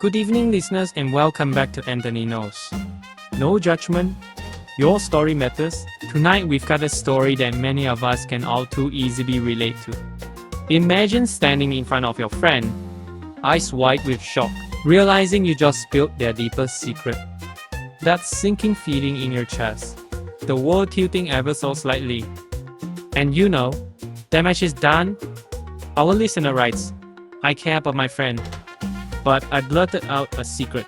Good evening, listeners, and welcome back to Anthony Knows. No judgment, your story matters. Tonight, we've got a story that many of us can all too easily relate to. Imagine standing in front of your friend, eyes wide with shock, realizing you just spilled their deepest secret. That sinking feeling in your chest, the world tilting ever so slightly. And you know, damage is done. Our listener writes, I care about my friend, but I blurted out a secret.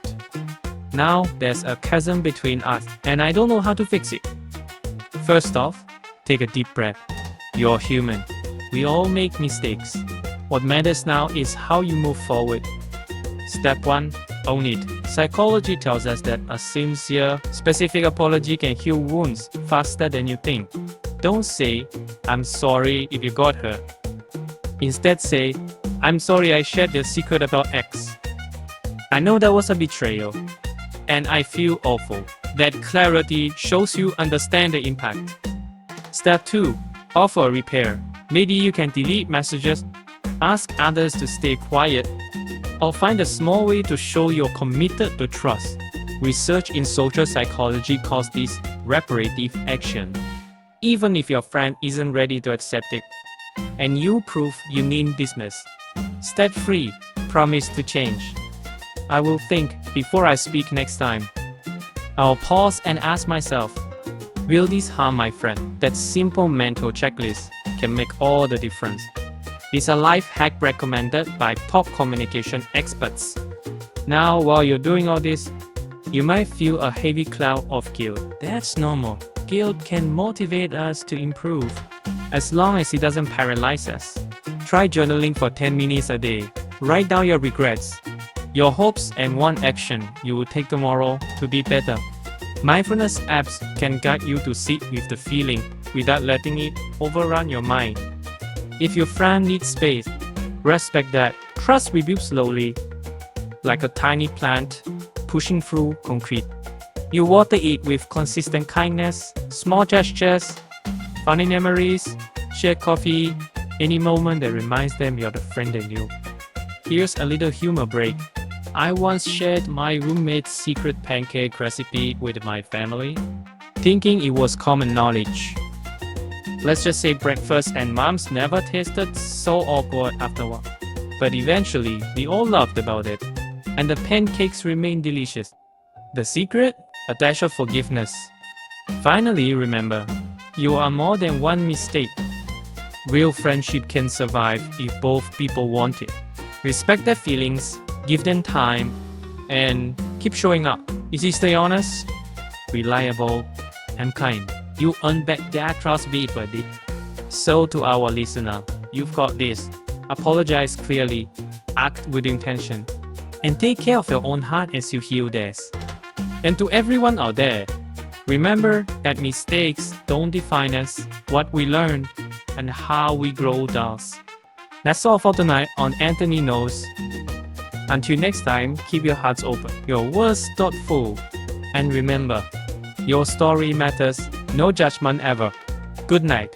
Now there's a chasm between us, and I don't know how to fix it. First off, take a deep breath. You're human. We all make mistakes. What matters now is how you move forward. Step 1. Own it. Psychology tells us that a sincere, specific apology can heal wounds faster than you think. Don't say, I'm sorry if you got hurt. Instead say, I'm sorry I shared your secret about X. I know that was a betrayal, and I feel awful. That clarity shows you understand the impact. Step 2. Offer repair. Maybe you can delete messages, ask others to stay quiet, or find a small way to show you're committed to trust. Research in social psychology calls this reparative action. Even if your friend isn't ready to accept it, and you prove you mean business. Step 3. Promise to change. I will think before I speak next time. I'll pause and ask myself, will this harm my friend? That simple mental checklist can make all the difference. It's a life hack recommended by top communication experts. Now, while you're doing all this, you might feel a heavy cloud of guilt. That's normal. Guilt can motivate us to improve, as long as it doesn't paralyze us. Try journaling for 10 minutes a day. Write down your regrets, your hopes, and one action you will take tomorrow to be better. Mindfulness apps can guide you to sit with the feeling without letting it overrun your mind. If your friend needs space, respect that. Trust rebuilds slowly, like a tiny plant pushing through concrete. You water it with consistent kindness, small gestures, funny memories, shared coffee, any moment that reminds them you're the friend they knew. Here's a little humor break. I once shared my roommate's secret pancake recipe with my family, thinking it was common knowledge. Let's just say breakfast and moms never tasted so awkward afterward. But eventually, we all laughed about it, and the pancakes remained delicious. The secret? A dash of forgiveness. Finally, remember, you are more than one mistake. Real friendship can survive if both people want it. Respect their feelings, give them time, and keep showing up. Easy, stay honest, reliable, and kind. You earn back their trust bit by bit. So to our listener, you've got this. Apologize clearly, act with intention, and take care of your own heart as you heal theirs. And to everyone out there, remember that mistakes don't define us. What we learn and how we grow does. That's all for tonight on Anthony Knows. Until next time, keep your hearts open, your words thoughtful, and remember, your story matters. No judgment ever. Good night.